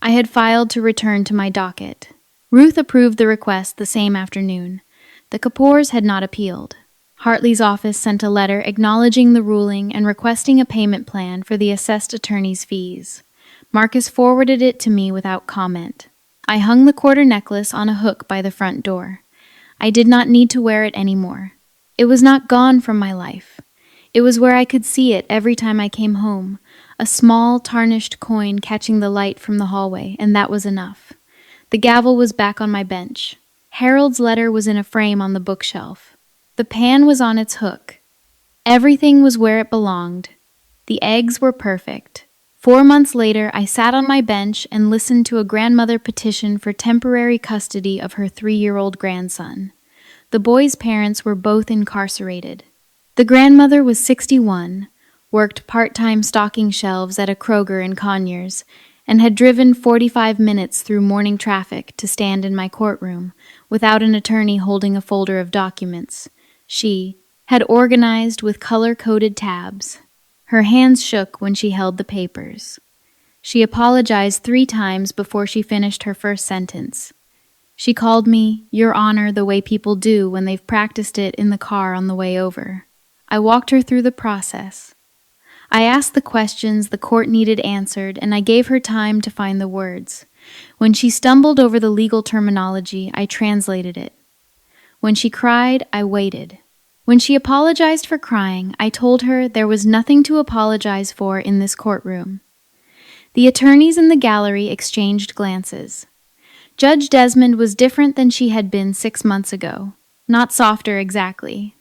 I had filed to return to my docket. Ruth approved the request the same afternoon. The Kapoors had not appealed. Hartley's office sent a letter acknowledging the ruling and requesting a payment plan for the assessed attorney's fees. Marcus forwarded it to me without comment. I hung the quarter necklace on a hook by the front door. I did not need to wear it anymore. It was not gone from my life. It was where I could see it every time I came home, a small, tarnished coin catching the light from the hallway, and that was enough. The gavel was back on my bench. Harold's letter was in a frame on the bookshelf. The pan was on its hook. Everything was where it belonged. The eggs were perfect. 4 months later, I sat on my bench and listened to a grandmother petition for temporary custody of her 3-year-old grandson. The boy's parents were both incarcerated. The grandmother was 61, worked part-time stocking shelves at a Kroger in Conyers, and had driven 45 minutes through morning traffic to stand in my courtroom without an attorney holding a folder of documents. She had organized with color-coded tabs. Her hands shook when she held the papers. She apologized 3 times before she finished her first sentence. She called me, Your Honor, the way people do when they've practiced it in the car on the way over. I walked her through the process. I asked the questions the court needed answered, and I gave her time to find the words. When she stumbled over the legal terminology, I translated it. When she cried, I waited. When she apologized for crying, I told her there was nothing to apologize for in this courtroom. The attorneys in the gallery exchanged glances. Judge Desmond was different than she had been 6 months ago. Not softer exactly.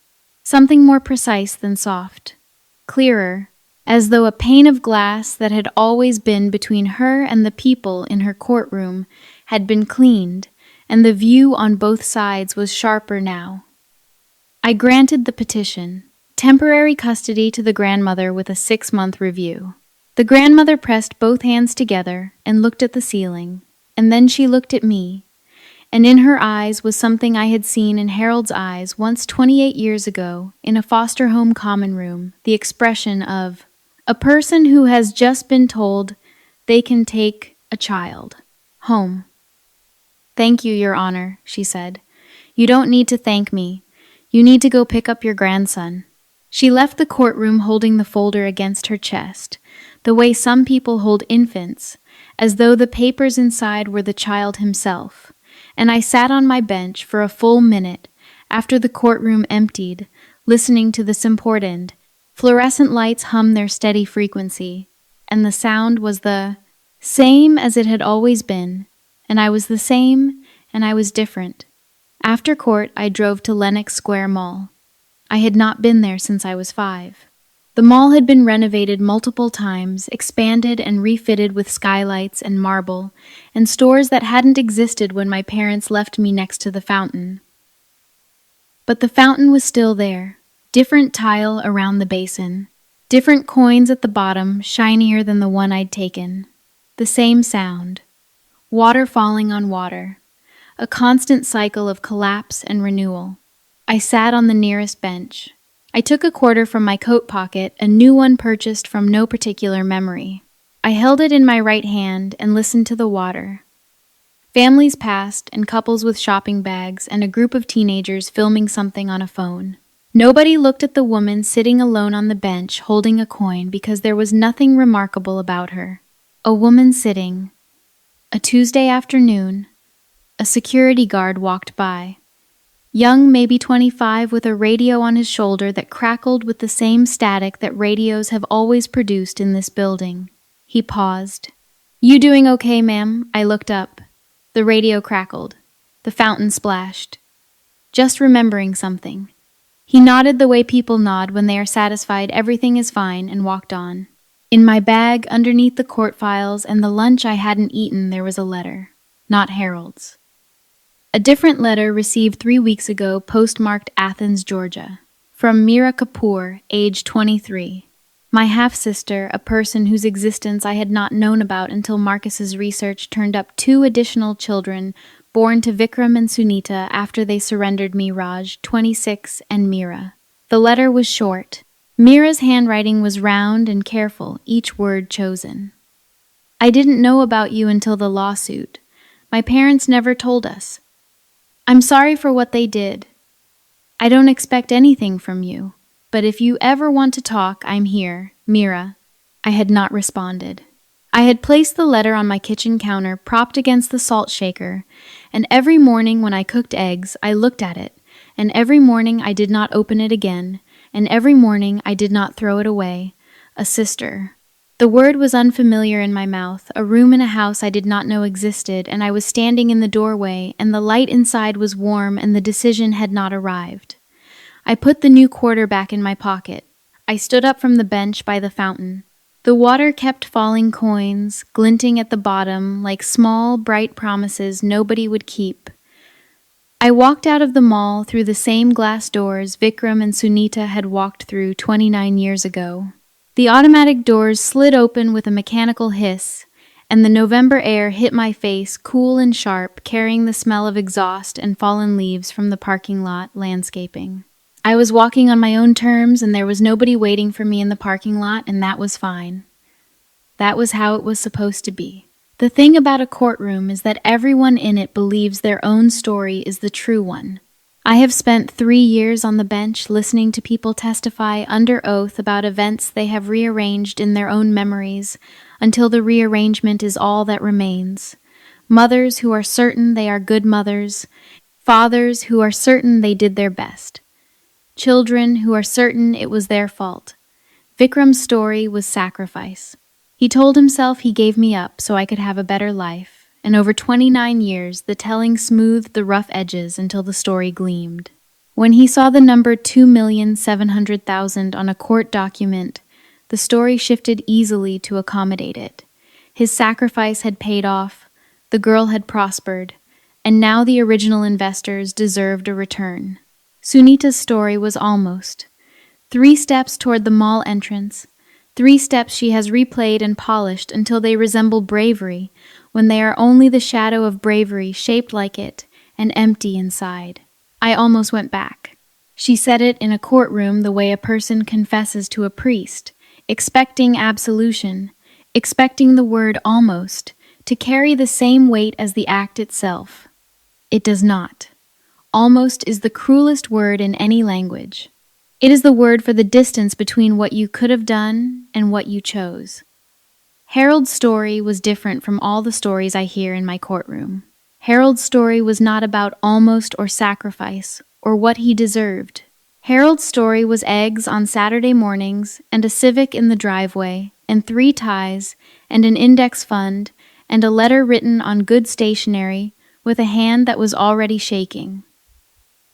Something more precise than soft. Clearer, as though a pane of glass that had always been between her and the people in her courtroom had been cleaned, and the view on both sides was sharper now. I granted the petition, temporary custody to the grandmother with a 6-month review. The grandmother pressed both hands together and looked at the ceiling, and then she looked at me, and in her eyes was something I had seen in Harold's eyes once 28 years ago in a foster home common room, the expression of a person who has just been told they can take a child home. "Thank you, Your Honor," she said. "You don't need to thank me. You need to go pick up your grandson." She left the courtroom holding the folder against her chest, the way some people hold infants, as though the papers inside were the child himself, and I sat on my bench for a full minute after the courtroom emptied, listening to the important. Fluorescent lights hummed their steady frequency, and the sound was the same as it had always been, and I was the same, and I was different. After court, I drove to Lenox Square Mall. I had not been there since I was 5. The mall had been renovated multiple times, expanded and refitted with skylights and marble, and stores that hadn't existed when my parents left me next to the fountain. But the fountain was still there, different tile around the basin, different coins at the bottom, shinier than the one I'd taken. The same sound, water falling on water, a constant cycle of collapse and renewal. I sat on the nearest bench. I took a quarter from my coat pocket, a new one purchased from no particular memory. I held it in my right hand and listened to the water. Families passed, and couples with shopping bags, and a group of teenagers filming something on a phone. Nobody looked at the woman sitting alone on the bench holding a coin because there was nothing remarkable about her. A woman sitting. A Tuesday afternoon. A security guard walked by. Young, maybe 25, with a radio on his shoulder that crackled with the same static that radios have always produced in this building. He paused. "You doing okay, ma'am?" I looked up. The radio crackled. The fountain splashed. "Just remembering something." He nodded the way people nod when they are satisfied everything is fine and walked on. In my bag, underneath the court files and the lunch I hadn't eaten, there was a letter. Not Harold's. A different letter received 3 weeks ago, postmarked Athens, Georgia. From Mira Kapoor, age 23. My half-sister, a person whose existence I had not known about until Marcus's research turned up 2 additional children born to Vikram and Sunita after they surrendered me, Raj, 26, and Mira. The letter was short. Mira's handwriting was round and careful, each word chosen. "I didn't know about you until the lawsuit. My parents never told us. I'm sorry for what they did. I don't expect anything from you, but if you ever want to talk, I'm here, Mira." I had not responded. I had placed the letter on my kitchen counter, propped against the salt shaker, and every morning when I cooked eggs, I looked at it, and every morning I did not open it again, and every morning I did not throw it away. A sister. The word was unfamiliar in my mouth, a room in a house I did not know existed, and I was standing in the doorway, and the light inside was warm, and the decision had not arrived. I put the new quarter back in my pocket. I stood up from the bench by the fountain. The water kept falling coins, glinting at the bottom like small, bright promises nobody would keep. I walked out of the mall through the same glass doors Vikram and Sunita had walked through 29 years ago. The automatic doors slid open with a mechanical hiss, and the November air hit my face, cool and sharp, carrying the smell of exhaust and fallen leaves from the parking lot landscaping. I was walking on my own terms, and there was nobody waiting for me in the parking lot, and that was fine. That was how it was supposed to be. The thing about a courtroom is that everyone in it believes their own story is the true one. I have spent 3 years on the bench listening to people testify under oath about events they have rearranged in their own memories until the rearrangement is all that remains. Mothers who are certain they are good mothers, fathers who are certain they did their best. children who are certain it was their fault. Vikram's story was sacrifice. He told himself he gave me up so I could have a better life, and over 29 years, the telling smoothed the rough edges until the story gleamed. When he saw the number 2,700,000 on a court document, the story shifted easily to accommodate it. His sacrifice had paid off, the girl had prospered, and now the original investors deserved a return. Sunita's story was almost. 3 steps toward the mall entrance, 3 steps she has replayed and polished until they resemble bravery, when they are only the shadow of bravery shaped like it and empty inside. I almost went back. She said it in a courtroom the way a person confesses to a priest, expecting absolution, expecting the word almost to carry the same weight as the act itself. It does not. Almost is the cruelest word in any language. It is the word for the distance between what you could have done and what you chose. Harold's story was different from all the stories I hear in my courtroom. Harold's story was not about almost or sacrifice or what he deserved. Harold's story was eggs on Saturday mornings and a Civic in the driveway and 3 ties and an index fund and a letter written on good stationery with a hand that was already shaking.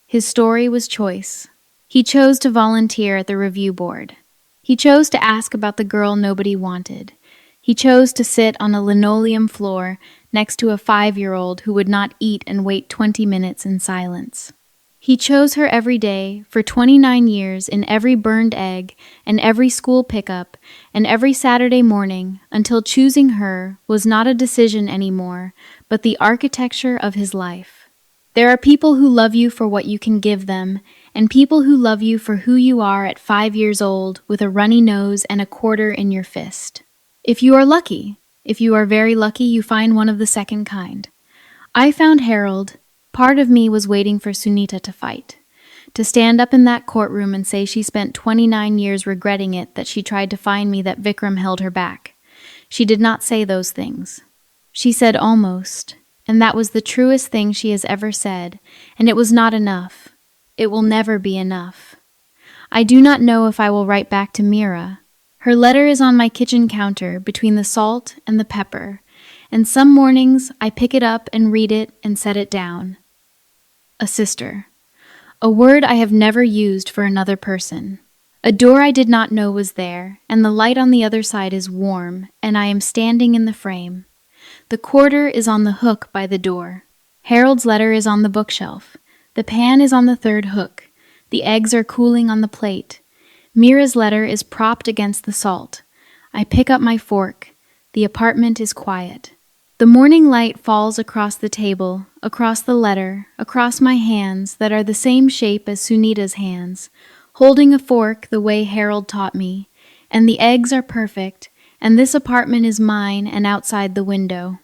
His story was choice. He chose to volunteer at the review board. He chose to ask about the girl nobody wanted. He chose to sit on a linoleum floor next to a 5-year-old who would not eat and wait 20 minutes in silence. He chose her every day for 29 years in every burned egg and every school pickup and every Saturday morning until choosing her was not a decision anymore, but the architecture of his life. There are people who love you for what you can give them, and people who love you for who you are at 5 years old with a runny nose and a quarter in your fist. If you are lucky, if you are very lucky, you find one of the second kind. I found Harold. Part of me was waiting for Sunita to fight, to stand up in that courtroom and say she spent 29 years regretting it that she tried to find me, that Vikram held her back. She did not say those things. She said almost. And that was the truest thing she has ever said, and it was not enough. It will never be enough. I do not know if I will write back to Mira. Her letter is on my kitchen counter between the salt and the pepper, and some mornings I pick it up and read it and set it down. A sister. A word I have never used for another person. A door I did not know was there, and the light on the other side is warm, and I am standing in the frame. The quarter is on the hook by the door. Harold's letter is on the bookshelf. The pan is on the 3rd hook. The eggs are cooling on the plate. Mira's letter is propped against the salt. I pick up my fork. The apartment is quiet. The morning light falls across the table, across the letter, across my hands that are the same shape as Sunita's hands, holding a fork the way Harold taught me, and the eggs are perfect, and this apartment is mine and outside the window.